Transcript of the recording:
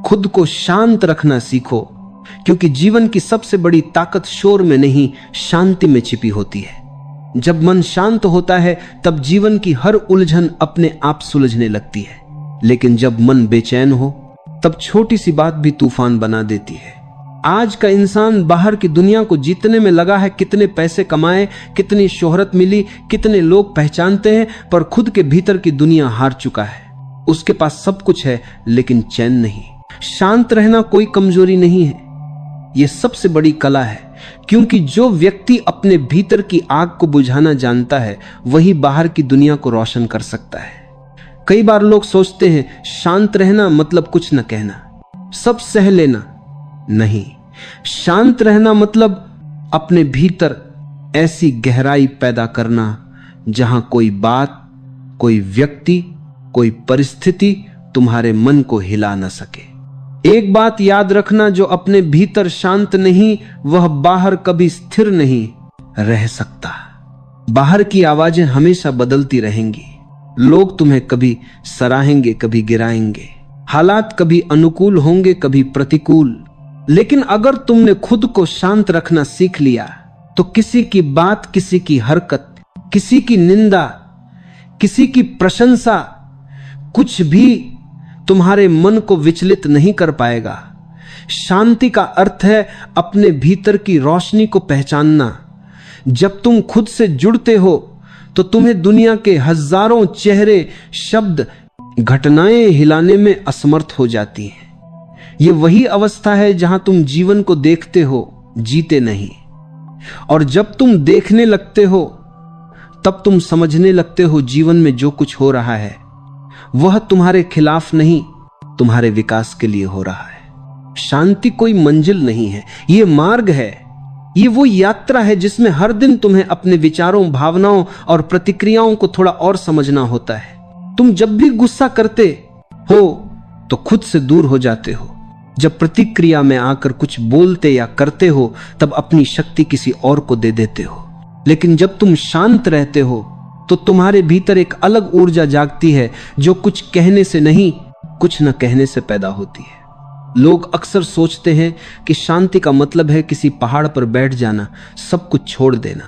खुद को शांत रखना सीखो, क्योंकि जीवन की सबसे बड़ी ताकत शोर में नहीं, शांति में छिपी होती है। जब मन शांत होता है तब जीवन की हर उलझन अपने आप सुलझने लगती है, लेकिन जब मन बेचैन हो तब छोटी सी बात भी तूफान बना देती है। आज का इंसान बाहर की दुनिया को जीतने में लगा है, कितने पैसे कमाए, कितनी शोहरत मिली, कितने लोग पहचानते हैं, पर खुद के भीतर की दुनिया हार चुका है। उसके पास सब कुछ है लेकिन चैन नहीं। शांत रहना कोई कमजोरी नहीं है, यह सबसे बड़ी कला है, क्योंकि जो व्यक्ति अपने भीतर की आग को बुझाना जानता है वही बाहर की दुनिया को रोशन कर सकता है। कई बार लोग सोचते हैं शांत रहना मतलब कुछ न कहना, सब सह लेना। नहीं, शांत रहना मतलब अपने भीतर ऐसी गहराई पैदा करना जहां कोई बात, कोई व्यक्ति, कोई परिस्थिति तुम्हारे मन को हिला न सके। एक बात याद रखना, जो अपने भीतर शांत नहीं वह बाहर कभी स्थिर नहीं रह सकता। बाहर की आवाजें हमेशा बदलती रहेंगी, लोग तुम्हें कभी सराहेंगे, कभी गिराएंगे, हालात कभी अनुकूल होंगे, कभी प्रतिकूल। लेकिन अगर तुमने खुद को शांत रखना सीख लिया तो किसी की बात, किसी की हरकत, किसी की निंदा, किसी की प्रशंसा, कुछ भी तुम्हारे मन को विचलित नहीं कर पाएगा। शांति का अर्थ है अपने भीतर की रोशनी को पहचानना। जब तुम खुद से जुड़ते हो तो तुम्हें दुनिया के हजारों चेहरे, शब्द, घटनाएं हिलाने में असमर्थ हो जाती हैं। ये वही अवस्था है जहां तुम जीवन को देखते हो, जीते नहीं। और जब तुम देखने लगते हो तब तुम समझने लगते हो जीवन में जो कुछ हो रहा है वह तुम्हारे खिलाफ नहीं, तुम्हारे विकास के लिए हो रहा है। शांति कोई मंजिल नहीं है, ये मार्ग है। ये वो यात्रा है जिसमें हर दिन तुम्हें अपने विचारों, भावनाओं और प्रतिक्रियाओं को थोड़ा और समझना होता है। तुम जब भी गुस्सा करते हो तो खुद से दूर हो जाते हो। जब प्रतिक्रिया में आकर कुछ बोलते या करते हो तब अपनी शक्ति किसी और को दे देते हो। लेकिन जब तुम शांत रहते हो तो तुम्हारे भीतर एक अलग ऊर्जा जागती है जो कुछ कहने से नहीं, कुछ न कहने से पैदा होती है। लोग अक्सर सोचते हैं कि शांति का मतलब है किसी पहाड़ पर बैठ जाना, सब कुछ छोड़ देना।